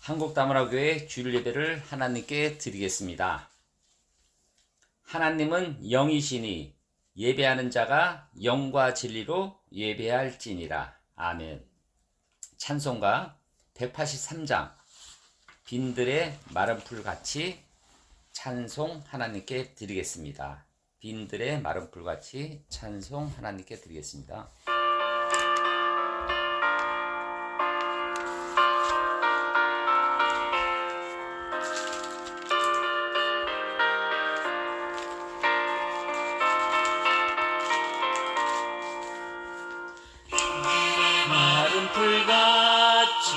한국다문화교회 주일 예배를 하나님께 드리겠습니다. 하나님은 영이시니 예배하는 자가 영과 진리로 예배할지니라. 아멘. 찬송가 183장 빈들의 마른 풀같이 찬송 하나님께 드리겠습니다. 빈들의 마른 풀같이 찬송 하나님께 드리겠습니다. 풀같이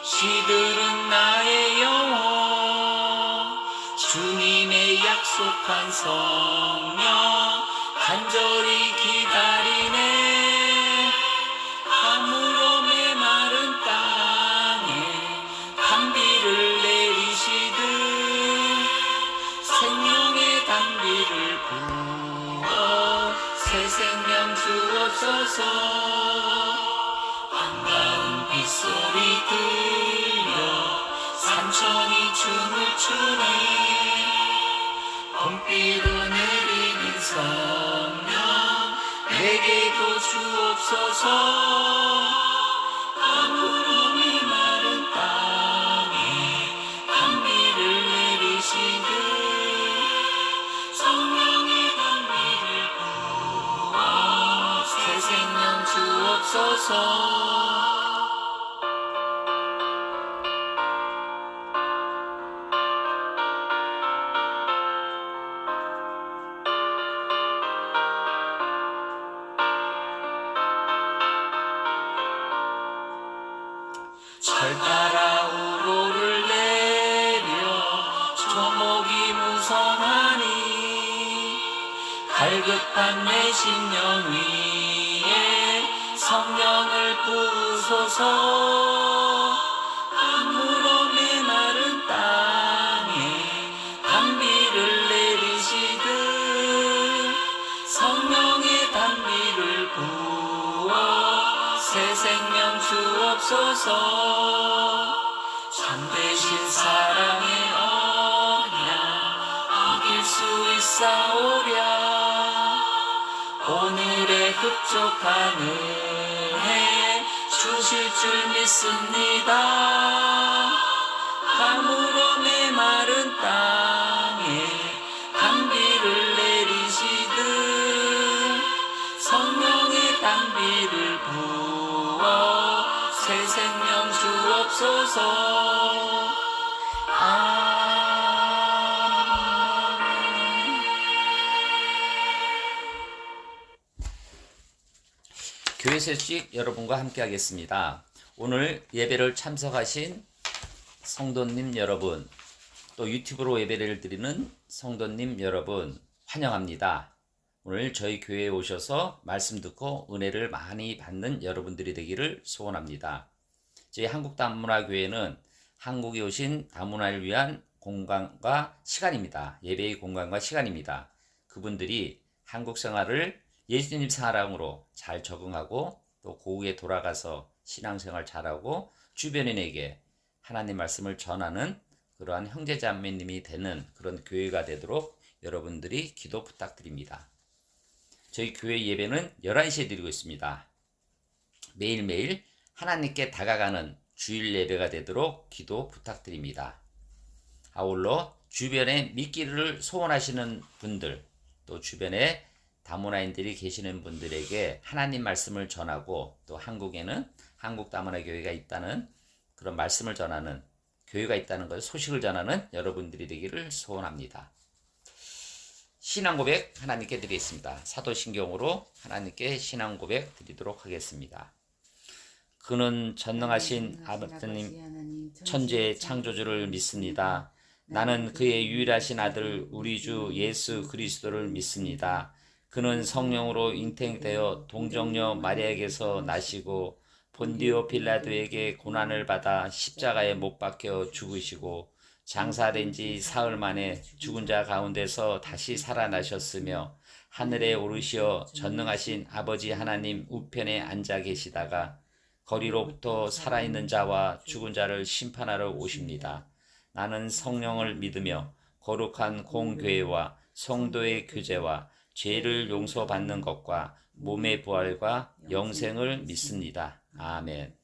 시들은 나의 영혼, 주님의 약속한 성령 간절히 기다리네. 가물어 메마른 땅에 단비를 내리시듯 생명의 단비를 부어 새 생명 주옵소서. 빗소리 들려 산천이 춤을 추네. 봄비로 내리는 성령 내게도 주옵소서. 가물어 메마른 땅에 단비를 내리시듯 성령의 단비를 부어 새 생명 주옵소서. 절 따라 우로를 내려 초목이 무성하니 갈급한 내 심령 위에 성령을 부으소서. 가물어 메마른 땅에 단비를 내리시듯 성령의 단비를 부어 새 생명 주옵소서. 참되신 사랑의 언약 이길 수 있사오랴. 오늘의 흡족한 은혜 주실 줄 믿습니다. 가물어 메마른 땅에 단비를 내리시듯 성령의 단비를 부어 새 생명 주옵소서. 아멘. 교회 소식 여러분과 함께 하겠습니다. 오늘 예배를 참석하신 성도님 여러분, 또 유튜브로 예배를 드리는 성도님 여러분 환영합니다. 오늘 저희 교회에 오셔서 말씀 듣고 은혜를 많이 받는 여러분들이 되기를 소원합니다. 저희 한국다문화교회는 한국에 오신 다문화를 위한 공간과 시간입니다. 예배의 공간과 시간입니다. 그분들이 한국 생활을 예수님 사랑으로 잘 적응하고 또 고국에 돌아가서 신앙생활 잘하고 주변인에게 하나님 말씀을 전하는 그러한 형제자매님이 되는 그런 교회가 되도록 여러분들이 기도 부탁드립니다. 저희 교회 예배는 11시에 드리고 있습니다. 매일매일 하나님께 다가가는 주일 예배가 되도록 기도 부탁드립니다. 아울러 주변에 믿기를 소원하시는 분들, 또 주변에 다문화인들이 계시는 분들에게 하나님 말씀을 전하고, 또 한국에는 한국 다문화 교회가 있다는 그런 말씀을 전하는 교회가 있다는 것, 소식을 전하는 여러분들이 되기를 소원합니다. 신앙 고백 하나님께 드리겠습니다. 사도신경으로 하나님께 신앙 고백 드리도록 하겠습니다. 그는 전능하신 아버님 천지의 창조주를 믿습니다. 나는 그의 유일하신 아들 우리 주 예수 그리스도를 믿습니다. 그는 성령으로 잉태되어 동정녀 마리아에게서 나시고 본디오 빌라도에게 고난을 받아 십자가에 못 박혀 죽으시고 장사된 지 사흘 만에 죽은 자 가운데서 다시 살아나셨으며 하늘에 오르시어 전능하신 아버지 하나님 우편에 앉아 계시다가 거리로부터 살아있는 자와 죽은 자를 심판하러 오십니다. 나는 성령을 믿으며 거룩한 공교회와 성도의 교제와 죄를 용서받는 것과 몸의 부활과 영생을 믿습니다. 아멘.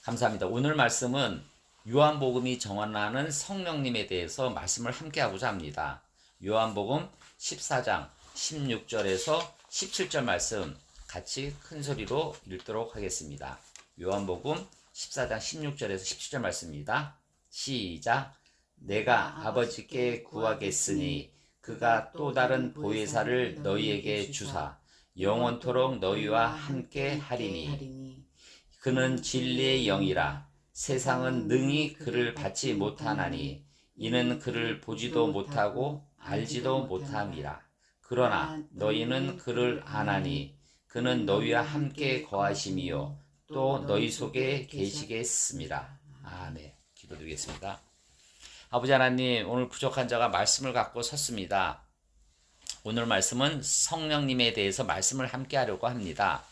감사합니다. 오늘 말씀은 요한복음이 정언하는 성령님에 대해서 말씀을 함께 하고자 합니다. 요한복음 14장 16절에서 17절 말씀 같이 큰 소리로 읽도록 하겠습니다. 요한복음 14장 16절에서 17절 말씀입니다. 시작. 내가 아버지께 구하겠으니 그가 또 다른 보혜사를 너희에게 주사 영원토록 너희와 함께 하리니 그는 진리의 영이라 세상은 능히 그를 받지 못하나니 이는 그를 보지도 못하고 알지도 못함이라. 그러나 너희는 그를 아나니 그는 너희와 함께 거하심이요 또 너희 속에 계시겠습니다. 아멘. 기도드리겠습니다. 아버지 하나님, 오늘 부족한 자가 말씀을 갖고 섰습니다. 오늘 말씀은 성령님에 대해서 말씀을 함께 하려고 합니다.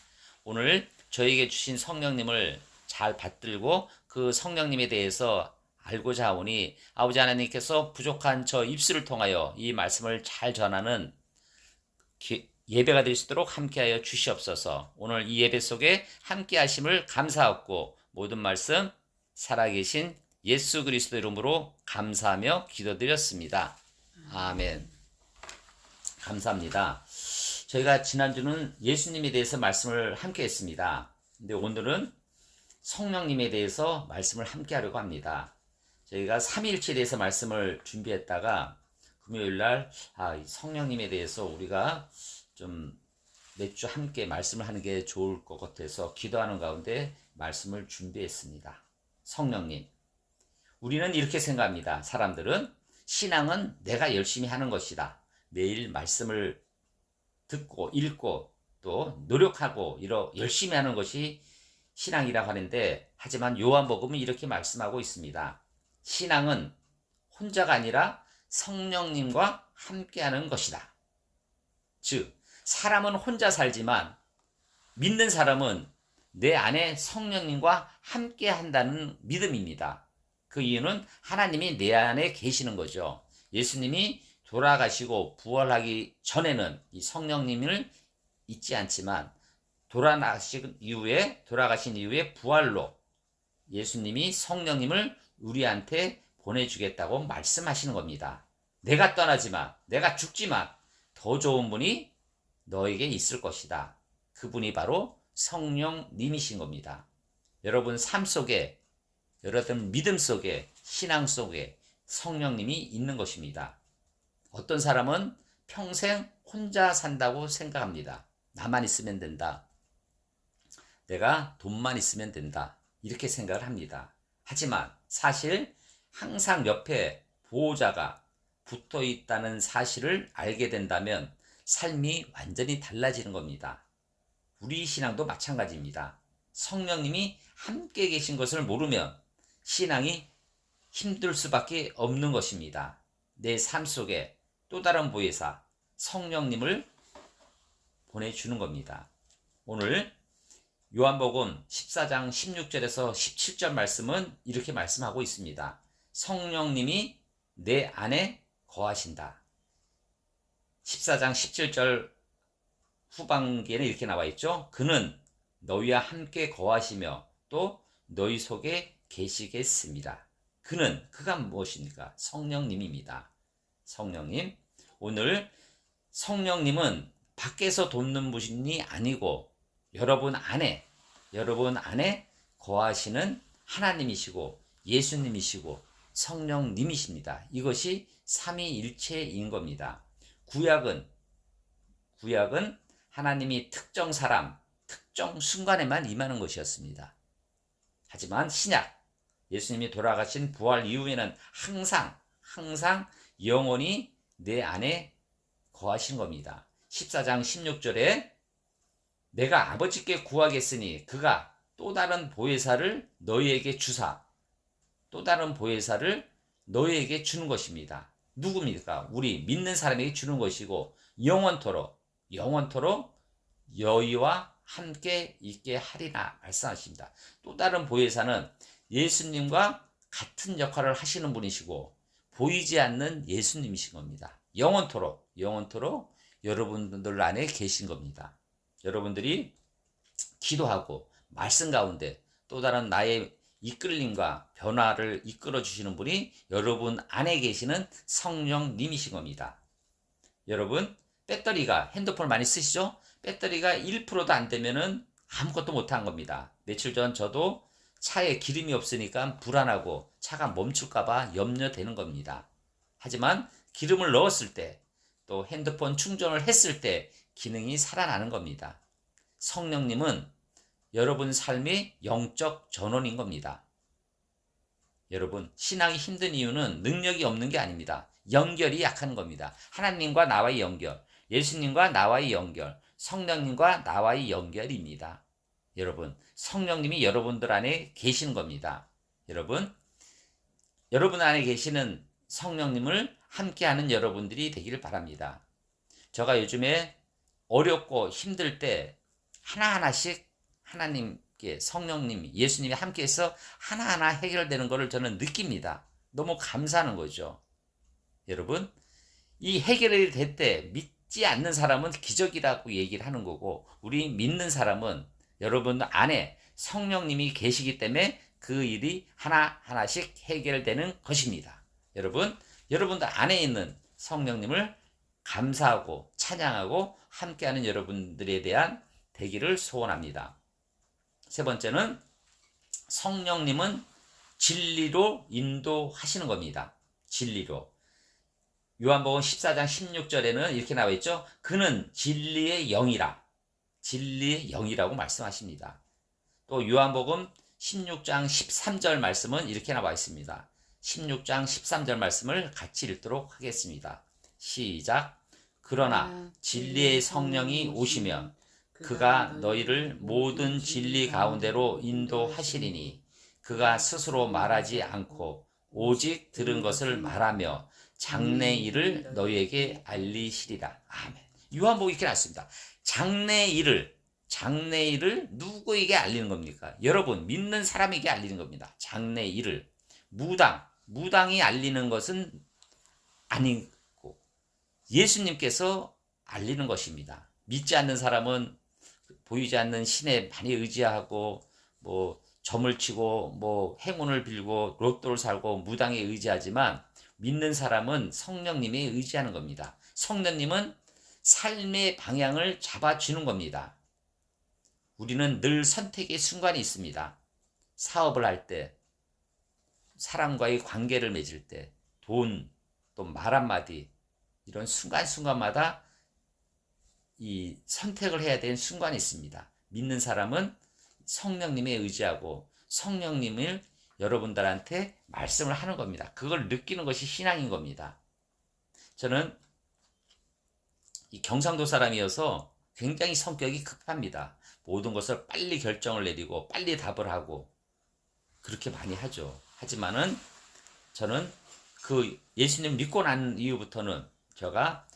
오늘 저에게 주신 성령님을 잘 받들고 그 성령님에 대해서 알고자 하오니 아버지 하나님께서 부족한 저 입술을 통하여 이 말씀을 잘 전하는 예배가 될 수 있도록 함께하여 주시옵소서. 오늘 이 예배 속에 함께하심을 감사하고 모든 말씀 살아계신 예수 그리스도 이름으로 감사하며 기도드렸습니다. 아멘. 감사합니다. 저희가 지난주는 예수님에 대해서 말씀을 함께 했습니다. 근데 오늘은 성령님에 대해서 말씀을 함께 하려고 합니다. 저희가 삼위일체에 대해서 말씀을 준비했다가 금요일날 성령님에 대해서 우리가 좀 몇 주 함께 말씀을 하는 게 좋을 것 같아서 기도하는 가운데 말씀을 준비했습니다. 성령님. 우리는 이렇게 생각합니다. 사람들은 신앙은 내가 열심히 하는 것이다. 매일 말씀을 듣고 읽고 또 노력하고 열심히 하는 것이 신앙이라고 하는데, 하지만 요한복음은 이렇게 말씀하고 있습니다. 신앙은 혼자가 아니라 성령님과 함께하는 것이다. 즉 사람은 혼자 살지만 믿는 사람은 내 안에 성령님과 함께한다는 믿음입니다. 그 이유는 하나님이 내 안에 계시는 거죠. 예수님이 돌아가시고 부활하기 전에는 이 성령님을 잊지 않지만 돌아가신 이후에 부활로 예수님이 성령님을 우리한테 보내주겠다고 말씀하시는 겁니다. 내가 떠나지만, 내가 죽지만 더 좋은 분이 너에게 있을 것이다. 그분이 바로 성령님이신 겁니다. 여러분 삶 속에, 여러분 믿음 속에, 신앙 속에 성령님이 있는 것입니다. 어떤 사람은 평생 혼자 산다고 생각합니다. 나만 있으면 된다. 내가 돈만 있으면 된다. 이렇게 생각을 합니다. 하지만 사실 항상 옆에 보호자가 붙어 있다는 사실을 알게 된다면 삶이 완전히 달라지는 겁니다. 우리 신앙도 마찬가지입니다. 성령님이 함께 계신 것을 모르면 신앙이 힘들 수밖에 없는 것입니다. 내 삶 속에 또 다른 보혜사 성령님을 보내주는 겁니다. 오늘 요한복음 14장 16절에서 17절 말씀은 이렇게 말씀하고 있습니다. 성령님이 내 안에 거하신다. 14장 17절 후반기에는 이렇게 나와 있죠. 그는 너희와 함께 거하시며 또 너희 속에 계시겠습니다. 그가 무엇입니까? 성령님입니다. 성령님. 오늘 성령님은 밖에서 돕는 분이 아니고 여러분 안에 거하시는 하나님이시고 예수님이시고 성령님이십니다. 이것이 삼위일체인 겁니다. 구약은 하나님이 특정 사람, 특정 순간에만 임하는 것이었습니다. 하지만 신약, 예수님이 돌아가신 부활 이후에는 항상 영원히 내 안에 거하신 겁니다. 14장 16절에 내가 아버지께 구하겠으니 그가 또 다른 보혜사를 너희에게 주사, 또 다른 보혜사를 너희에게 주는 것입니다. 누굽니까? 우리 믿는 사람에게 주는 것이고 영원토록 너희와 함께 있게 하리라 말씀하십니다. 또 다른 보혜사는 예수님과 같은 역할을 하시는 분이시고 보이지 않는 예수님이신 겁니다. 영원토록 여러분들 안에 계신 겁니다. 여러분들이 기도하고 말씀 가운데 또 다른 나의 이끌림과 변화를 이끌어 주시는 분이 여러분 안에 계시는 성령님이신 겁니다. 여러분, 배터리가, 핸드폰 많이 쓰시죠? 배터리가 1%도 안 되면은 아무것도 못한 겁니다. 며칠 전 저도 차에 기름이 없으니까 불안하고 차가 멈출까봐 염려되는 겁니다. 하지만 기름을 넣었을 때, 또 핸드폰 충전을 했을 때 기능이 살아나는 겁니다. 성령님은 여러분 삶의 영적 전원인 겁니다. 여러분, 신앙이 힘든 이유는 능력이 없는 게 아닙니다. 연결이 약한 겁니다. 하나님과 나와의 연결, 예수님과 나와의 연결, 성령님과 나와의 연결입니다. 여러분, 성령님이 여러분들 안에 계시는 겁니다. 여러분 안에 계시는 성령님을 함께하는 여러분들이 되기를 바랍니다. 제가 요즘에 어렵고 힘들 때 하나하나씩 하나님께 성령님, 예수님이 함께해서 하나하나 해결되는 것을 저는 느낍니다. 너무 감사하는 거죠. 여러분, 이 해결이 될 때 믿지 않는 사람은 기적이라고 얘기를 하는 거고, 우리 믿는 사람은 여러분 안에 성령님이 계시기 때문에 그 일이 하나하나씩 해결되는 것입니다. 여러분들 안에 있는 성령님을 감사하고 찬양하고 함께하는 여러분들에 대한 되기를 소원합니다. 세 번째는 성령님은 진리로 인도하시는 겁니다. 진리로. 요한복음 14장 16절에는 이렇게 나와 있죠. 그는 진리의 영이라. 진리의 영이라고 말씀하십니다. 또 요한복음 16장 13절 말씀은 이렇게 나와 있습니다. 16장 13절 말씀을 같이 읽도록 하겠습니다. 시작. 그러나 진리의 성령이 오시면 그가 너희를 모든 진리 가운데로 인도하시리니 그가 스스로 말하지 않고 오직 들은 것을 말하며 장래 일을 너희에게 알리시리라. 아멘. 요한복음 이렇게 났습니다. 장래 일을 누구에게 알리는 겁니까? 여러분, 믿는 사람에게 알리는 겁니다. 장래 일을. 무당이 알리는 것은 아니고 예수님께서 알리는 것입니다. 믿지 않는 사람은 보이지 않는 신에 많이 의지하고 뭐 점을 치고 뭐 행운을 빌고 로또를 살고 무당에 의지하지만 믿는 사람은 성령님에 의지하는 겁니다. 성령님은 삶의 방향을 잡아주는 겁니다. 우리는 늘 선택의 순간이 있습니다. 사업을 할 때, 사람과의 관계를 맺을 때, 돈, 또 말 한마디, 이런 순간순간마다 이 선택을 해야 되는 순간이 있습니다. 믿는 사람은 성령님에 의지하고 성령님을 여러분들한테 말씀을 하는 겁니다. 그걸 느끼는 것이 신앙인 겁니다. 저는 이 경상도 사람이어서 굉장히 성격이 급합니다. 모든 것을 빨리 결정을 내리고 빨리 답을 하고 그렇게 많이 하죠. 하지만은 저는 그 예수님 믿고 난 이후부터는 제가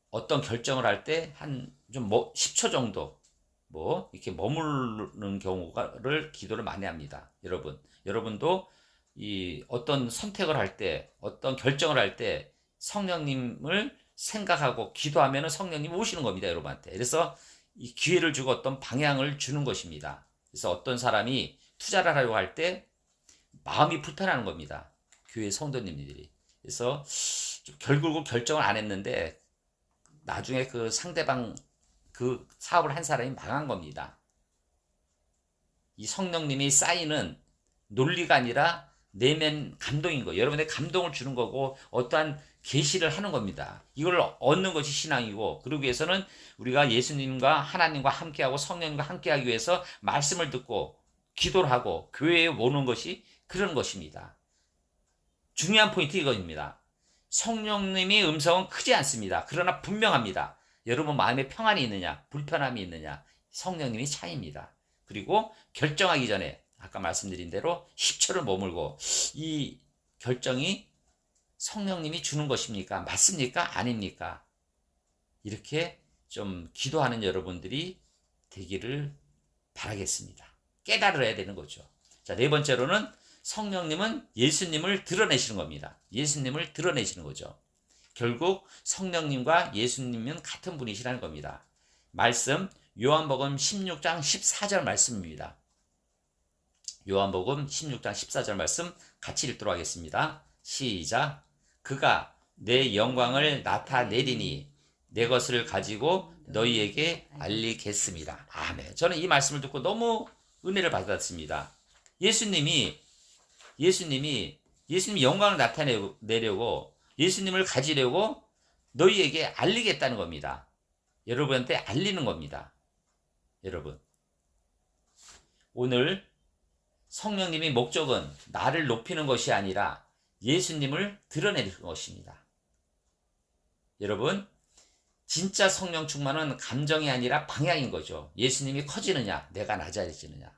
어떤 결정을 할 때 한 좀 10초 정도 이렇게 머무르는 경우를 기도를 많이 합니다. 여러분도 이 어떤 선택을 할 때, 어떤 결정을 할 때 성령님을 생각하고 기도하면 성령님이 오시는 겁니다, 여러분한테. 그래서 이 기회를 주고 어떤 방향을 주는 것입니다. 그래서 어떤 사람이 투자를 하려고 할 때 마음이 불편하는 겁니다. 교회 성도님들이. 그래서 결국 결정을 안 했는데 나중에 그 상대방 그 사업을 한 사람이 망한 겁니다. 이 성령님이 쌓이는 논리가 아니라 내면 감동인 거예요. 여러분의 감동을 주는 거고 어떠한 계시를 하는 겁니다. 이걸 얻는 것이 신앙이고, 그러기 위해서는 우리가 예수님과 하나님과 함께하고 성령님과 함께하기 위해서 말씀을 듣고 기도를 하고 교회에 오는 것이 그런 것입니다. 중요한 포인트 이거입니다. 성령님의 음성은 크지 않습니다. 그러나 분명합니다. 여러분 마음에 평안이 있느냐, 불편함이 있느냐, 성령님이 차이입니다. 그리고 결정하기 전에 아까 말씀드린 대로 10초를 머물고 이 결정이 성령님이 주는 것입니까? 맞습니까? 아닙니까? 이렇게 좀 기도하는 여러분들이 되기를 바라겠습니다. 깨달아야 되는 거죠. 자, 네 번째로는 성령님은 예수님을 드러내시는 겁니다. 예수님을 드러내시는 거죠. 결국 성령님과 예수님은 같은 분이시라는 겁니다. 말씀 요한복음 16장 14절 말씀입니다. 요한복음 16장 14절 말씀 같이 읽도록 하겠습니다. 시작. 그가 내 영광을 나타내리니 내 것을 가지고 너희에게 알리겠습니다. 아멘. 저는 이 말씀을 듣고 너무 은혜를 받았습니다. 예수님이 영광을 나타내려고 예수님을 가지려고 너희에게 알리겠다는 겁니다. 여러분한테 알리는 겁니다. 여러분, 오늘 성령님의 목적은 나를 높이는 것이 아니라 예수님을 드러내는 것입니다. 여러분, 진짜 성령 충만은 감정이 아니라 방향인 거죠. 예수님이 커지느냐, 내가 낮아지느냐.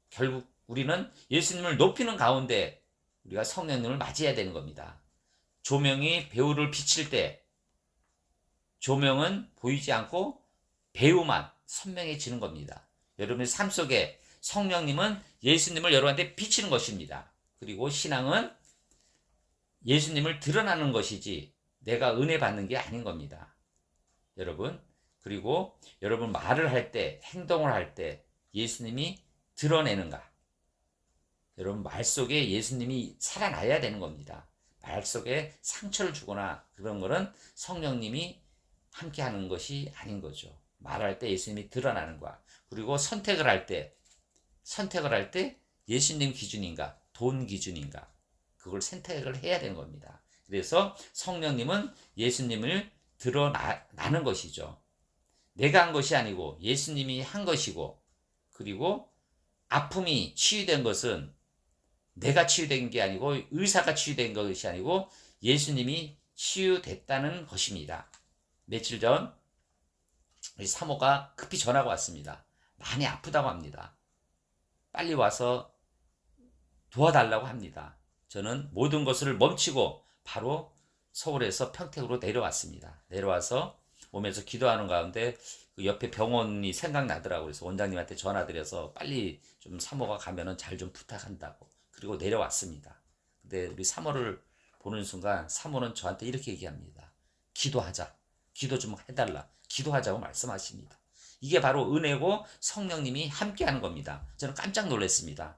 결국 우리는 예수님을 높이는 가운데 우리가 성령님을 맞이해야 되는 겁니다. 조명이 배우를 비칠 때 조명은 보이지 않고 배우만 선명해지는 겁니다. 여러분의 삶 속에 성령님은 예수님을 여러분한테 비치는 것입니다. 그리고 신앙은 예수님을 드러나는 것이지 내가 은혜 받는 게 아닌 겁니다. 여러분, 그리고 여러분 말을 할 때, 행동을 할 때 예수님이 드러내는가? 여러분 말 속에 예수님이 살아나야 되는 겁니다. 말 속에 상처를 주거나 그런 거는 성령님이 함께 하는 것이 아닌 거죠. 말할 때 예수님이 드러나는 거야. 그리고 선택을 할 때 예수님 기준인가, 돈 기준인가, 그걸 선택을 해야 되는 겁니다. 그래서 성령님은 예수님을 드러나는 것이죠. 내가 한 것이 아니고 예수님이 한 것이고, 그리고 아픔이 치유된 것은 내가 치유된 게 아니고 의사가 치유된 것이 아니고 예수님이 치유됐다는 것입니다. 며칠 전 우리 사모가 급히 전화가 왔습니다. 많이 아프다고 합니다. 빨리 와서 도와달라고 합니다. 저는 모든 것을 멈추고 바로 서울에서 평택으로 내려왔습니다. 내려와서 오면서 기도하는 가운데 그 옆에 병원이 생각나더라고요. 그래서 원장님한테 전화드려서 빨리 좀 사모가 가면은 잘 좀 부탁한다고. 그리고 내려왔습니다. 근데 우리 사모를 보는 순간 사모는 저한테 이렇게 얘기합니다. 기도하자. 기도 좀 해달라. 기도하자고 말씀하십니다. 이게 바로 은혜고 성령님이 함께하는 겁니다. 저는 깜짝 놀랐습니다.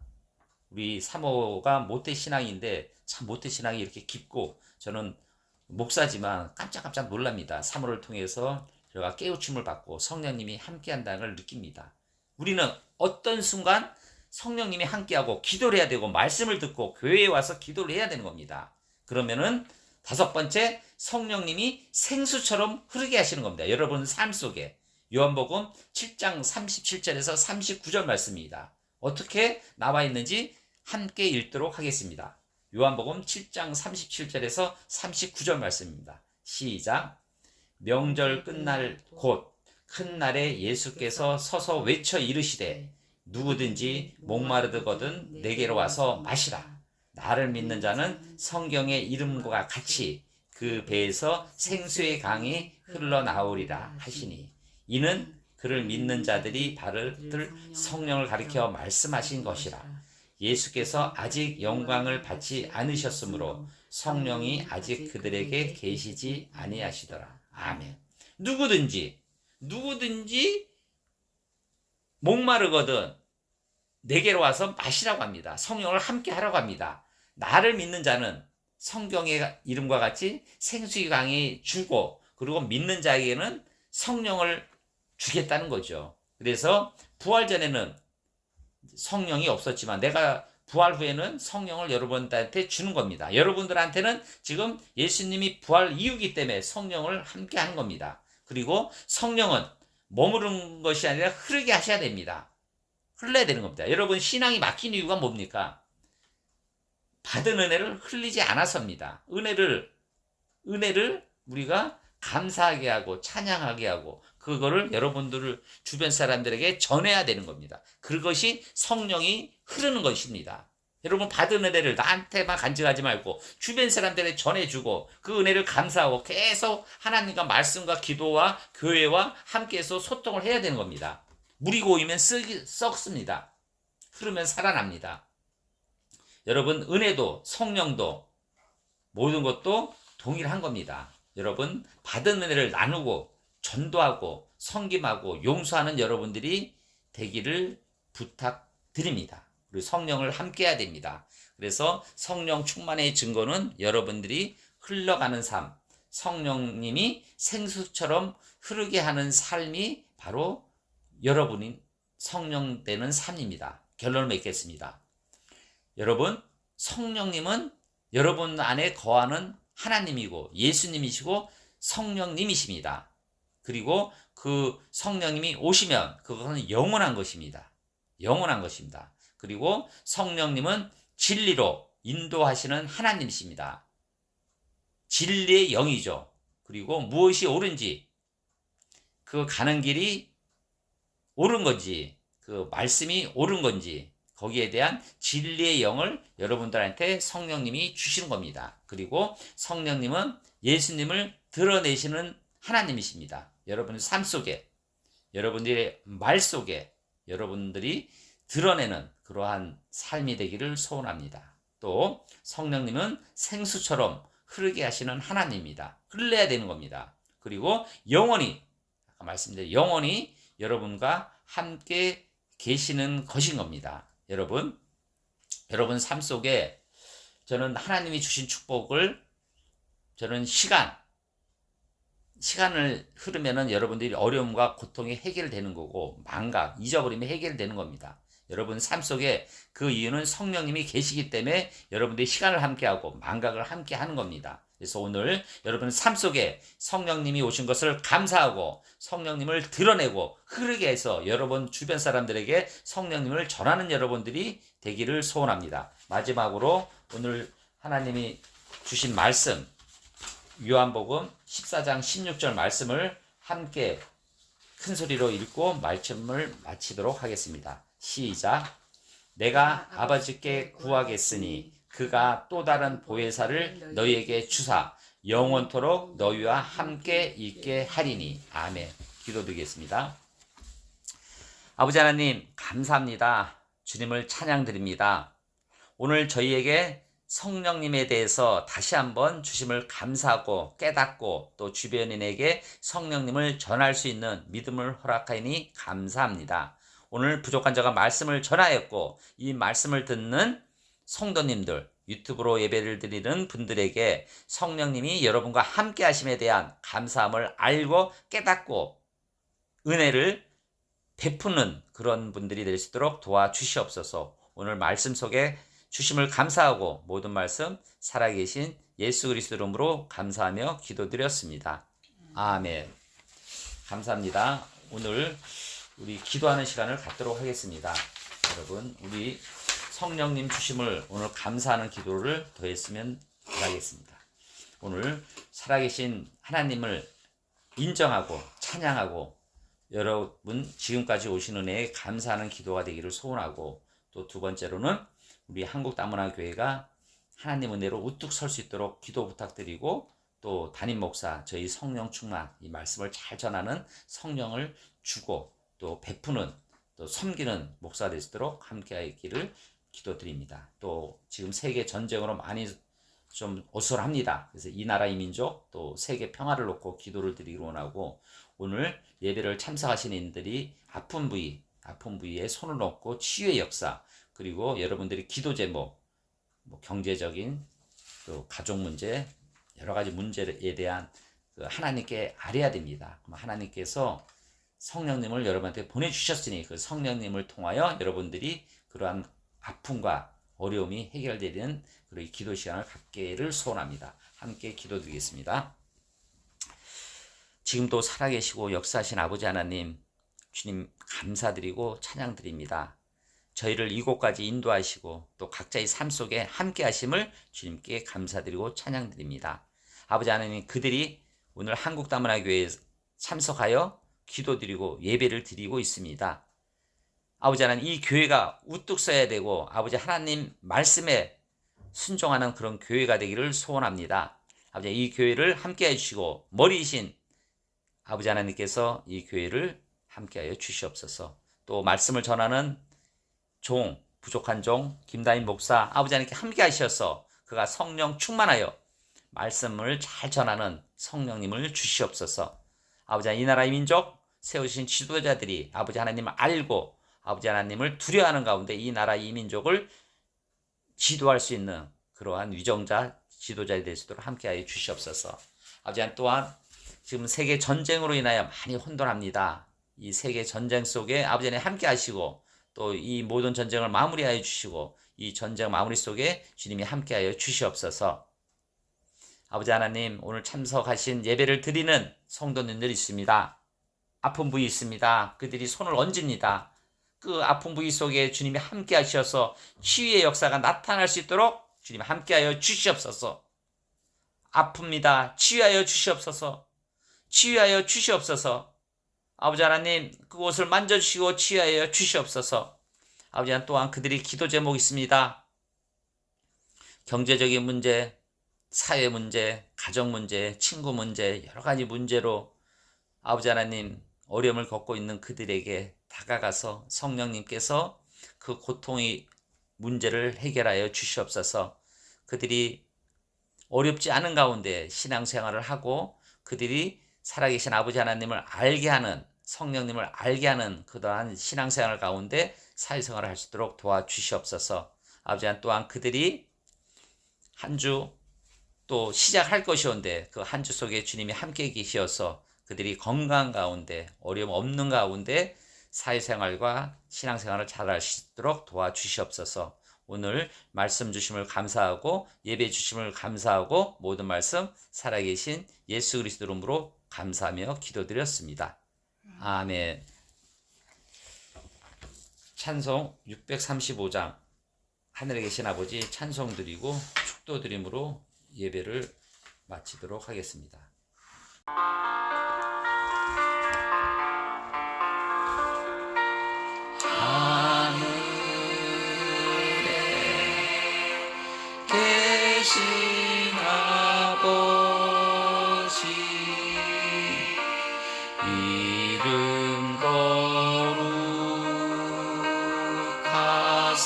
우리 사모가 모태신앙인데 참 모태신앙이 이렇게 깊고, 저는 목사지만 깜짝 놀랍니다. 사모를 통해서 제가 깨우침을 받고 성령님이 함께한다는 걸 느낍니다. 우리는 어떤 순간 성령님이 함께하고 기도를 해야 되고 말씀을 듣고 교회에 와서 기도를 해야 되는 겁니다. 그러면은 다섯 번째, 성령님이 생수처럼 흐르게 하시는 겁니다. 여러분 삶 속에. 요한복음 7장 37절에서 39절 말씀입니다. 어떻게 나와 있는지 함께 읽도록 하겠습니다. 요한복음 7장 37절에서 39절 말씀입니다. 시작. 명절 끝날 곧 큰 날에 예수께서 서서 외쳐 이르시되 누구든지 목마르거든 내게로 와서 마시라. 나를 믿는 자는 성경의 이름과 같이 그 배에서 생수의 강이 흘러나오리라 하시니, 이는 그를 믿는 자들이 받을 성령을 가리켜 말씀하신 것이라. 예수께서 아직 영광을 받지 않으셨으므로 성령이 아직 그들에게 계시지 아니하시더라. 아멘. 누구든지 목마르거든 내게로 와서 마시라고 합니다. 성령을 함께 하라고 합니다. 나를 믿는 자는 성경의 이름과 같이 생수의 강이 주고, 그리고 믿는 자에게는 성령을 주겠다는 거죠. 그래서 부활 전에는 성령이 없었지만 내가 부활 후에는 성령을 여러분들한테 주는 겁니다. 여러분들한테는 지금 예수님이 부활 이후이기 때문에 성령을 함께 하는 겁니다. 그리고 성령은 머무르는 것이 아니라 흐르게 하셔야 됩니다. 흘러야 되는 겁니다. 여러분 신앙이 막힌 이유가 뭡니까? 받은 은혜를 흘리지 않아서입니다. 은혜를 우리가 감사하게 하고 찬양하게 하고 그거를 여러분들 주변 사람들에게 전해야 되는 겁니다. 그것이 성령이 흐르는 것입니다. 여러분 받은 은혜를 나한테만 간직하지 말고 주변 사람들에게 전해주고 그 은혜를 감사하고 계속 하나님과 말씀과 기도와 교회와 함께해서 소통을 해야 되는 겁니다. 물이 고이면 썩습니다. 흐르면 살아납니다. 여러분, 은혜도 성령도 모든 것도 동일한 겁니다. 여러분, 받은 은혜를 나누고 전도하고 섬김하고 용서하는 여러분들이 되기를 부탁드립니다. 우리 성령을 함께 해야 됩니다. 그래서 성령 충만의 증거는 여러분들이 흘러가는 삶, 성령님이 생수처럼 흐르게 하는 삶이 바로 여러분이 성령 되는 삶입니다. 결론을 맺겠습니다. 여러분, 성령님은 여러분 안에 거하는 하나님이고 예수님이시고 성령님이십니다. 그리고 그 성령님이 오시면 그것은 영원한 것입니다. 영원한 것입니다. 그리고 성령님은 진리로 인도하시는 하나님이십니다. 진리의 영이죠. 그리고 무엇이 옳은지, 그 가는 길이 옳은 건지, 그 말씀이 옳은 건지, 거기에 대한 진리의 영을 여러분들한테 성령님이 주시는 겁니다. 그리고 성령님은 예수님을 드러내시는 하나님이십니다. 여러분의 삶 속에, 여러분들의 말 속에 여러분들이 드러내는 그러한 삶이 되기를 소원합니다. 또 성령님은 생수처럼 흐르게 하시는 하나님입니다. 흘러야 되는 겁니다. 그리고 영원히, 아까 말씀드린 영원히 여러분과 함께 계시는 것인 겁니다. 여러분 삶 속에 저는 하나님이 주신 축복을, 저는 시간을 흐르면은 여러분들이 어려움과 고통이 해결되는 거고, 망각, 잊어버림이 해결되는 겁니다. 여러분 삶 속에 그 이유는 성령님이 계시기 때문에 여러분들이 시간을 함께하고 망각을 함께 하는 겁니다. 그래서 오늘 여러분 삶 속에 성령님이 오신 것을 감사하고 성령님을 드러내고 흐르게 해서 여러분 주변 사람들에게 성령님을 전하는 여러분들이 되기를 소원합니다. 마지막으로 오늘 하나님이 주신 말씀, 요한복음 14장 16절 말씀을 함께 큰 소리로 읽고 말씀을 마치도록 하겠습니다. 시작. 내가 아버지께 구하겠으니 그가 또 다른 보혜사를 너희에게 주사 영원토록 너희와 함께 있게 하리니. 아멘. 기도드리겠습니다. 아버지 하나님, 감사합니다. 주님을 찬양드립니다. 오늘 저희에게 성령님에 대해서 다시 한번 주심을 감사하고 깨닫고 또 주변인에게 성령님을 전할 수 있는 믿음을 허락하니 감사합니다. 오늘 부족한 자가 말씀을 전하였고 이 말씀을 듣는 성도님들, 유튜브로 예배를 드리는 분들에게 성령님이 여러분과 함께 하심에 대한 감사함을 알고 깨닫고 은혜를 베푸는 그런 분들이 될 수 있도록 도와주시옵소서. 오늘 말씀 속에 주심을 감사하고 모든 말씀 살아계신 예수 그리스도 이름으로 감사하며 기도드렸습니다. 아멘. 감사합니다. 오늘 우리 기도하는 시간을 갖도록 하겠습니다. 여러분, 우리 성령님 주심을 오늘 감사하는 기도를 더했으면 바라겠습니다. 오늘 살아계신 하나님을 인정하고 찬양하고 여러분 지금까지 오신 은혜에 감사하는 기도가 되기를 소원하고, 또 두 번째로는 우리 한국다문화교회가 하나님 은혜로 우뚝 설 수 있도록 기도 부탁드리고, 또 담임 목사 저희 성령 충만 이 말씀을 잘 전하는 성령을 주고 또 베푸는 또 섬기는 목사가 될 수 있도록 함께하기를 기도드립니다. 또 지금 세계 전쟁으로 많이 좀 어수선합니다. 그래서 이 나라 이 민족 또 세계 평화를 놓고 기도를 드리기를 원하고, 오늘 예배를 참석하시는 이들이 아픈 부위에 손을 놓고 치유의 역사, 그리고 여러분들이 기도 제목, 경제적인 또 가족 문제, 여러 가지 문제에 대한 하나님께 아뢰야 됩니다. 그럼 하나님께서 성령님을 여러분한테 보내주셨으니 그 성령님을 통하여 여러분들이 그러한 아픔과 어려움이 해결되는 그런 기도 시간을 갖기를 소원합니다. 함께 기도드리겠습니다. 지금도 살아계시고 역사하신 아버지 하나님, 주님 감사드리고 찬양드립니다. 저희를 이곳까지 인도하시고 또 각자의 삶 속에 함께 하심을 주님께 감사드리고 찬양드립니다. 아버지 하나님, 그들이 오늘 한국다문화교회에 참석하여 기도드리고 예배를 드리고 있습니다. 아버지 하나님, 이 교회가 우뚝 서야 되고 아버지 하나님 말씀에 순종하는 그런 교회가 되기를 소원합니다. 아버지, 이 교회를 함께 해주시고 머리이신 아버지 하나님께서 이 교회를 함께하여 주시옵소서. 또 말씀을 전하는 종, 부족한 종 김다인 목사 아버지 하나님께 함께 하셔서 그가 성령 충만하여 말씀을 잘 전하는 성령님을 주시옵소서. 아버지 하나님, 이 나라의 민족 세우신 지도자들이 아버지 하나님을 알고 아버지 하나님을 두려워하는 가운데 이 나라 이 민족을 지도할 수 있는 그러한 위정자 지도자들이 될 수 있도록 함께하여 주시옵소서. 아버지 하나님, 또한 지금 세계 전쟁으로 인하여 많이 혼돈합니다. 이 세계 전쟁 속에 아버지 하나님 함께 하시고 또 이 모든 전쟁을 마무리하여 주시고 이 전쟁 마무리 속에 주님이 함께하여 주시옵소서. 아버지 하나님, 오늘 참석하신 예배를 드리는 성도님들이 있습니다. 아픈 부위 있습니다. 그들이 손을 얹습니다. 그 아픈 부위 속에 주님이 함께 하셔서 치유의 역사가 나타날 수 있도록 주님 함께하여 주시옵소서. 아픕니다. 치유하여 주시옵소서. 치유하여 주시옵소서. 아버지 하나님, 그곳을 만져주시고 치유하여 주시옵소서. 아버지 하나님, 또한 그들이 기도 제목이 있습니다. 경제적인 문제, 사회 문제, 가정 문제, 친구 문제, 여러 가지 문제로 아버지 하나님 어려움을 겪고 있는 그들에게 다가가서 성령님께서 그 고통의 문제를 해결하여 주시옵소서. 그들이 어렵지 않은 가운데 신앙생활을 하고 그들이 살아계신 아버지 하나님을 알게 하는, 성령님을 알게 하는 그러한 신앙생활 가운데 사회생활을 할 수 있도록 도와주시옵소서. 아버지 하나님, 또한 그들이 한 주 또 시작할 것이온데 그 한 주 속에 주님이 함께 계시어서 그들이 건강 가운데 어려움 없는 가운데 사회생활과 신앙생활을 잘할 수 있도록 도와주시옵소서. 오늘 말씀 주심을 감사하고 예배 주심을 감사하고 모든 말씀 살아계신 예수 그리스도 이름으로 감사하며 기도드렸습니다. 아멘. 찬송 635장 하늘에 계신 아버지 찬송 드리고 축도 드림으로 예배를 마치도록 하겠습니다. 계신 아버지 이름 거룩하사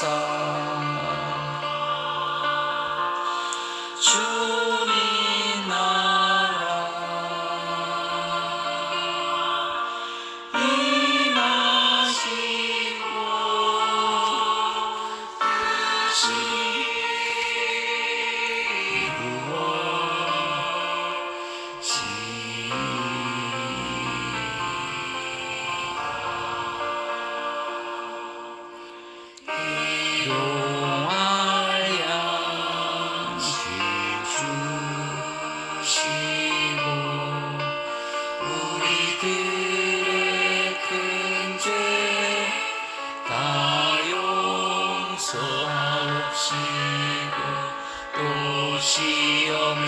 주님 나라 임하시고 우리들의 큰 죄 다 용서하옵시고 또 시험에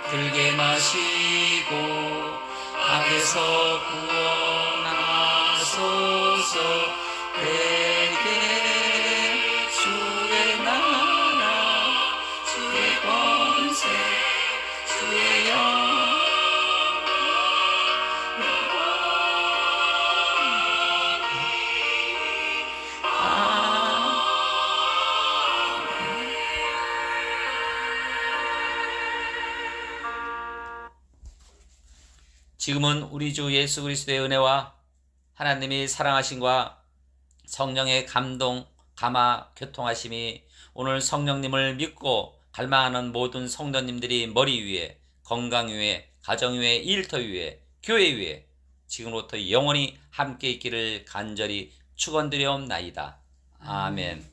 들게 마시고 악에서 구원하소서. 내게 주의 나라 주의 권세 주의 지금은 우리 주 예수 그리스도의 은혜와 하나님이 사랑하심과 성령의 감동, 감화, 교통하심이 오늘 성령님을 믿고 갈망하는 모든 성도님들이 머리 위에, 건강 위에, 가정 위에, 일터 위에, 교회 위에 지금부터 영원히 함께 있기를 간절히 축원드려옵나이다. 아멘.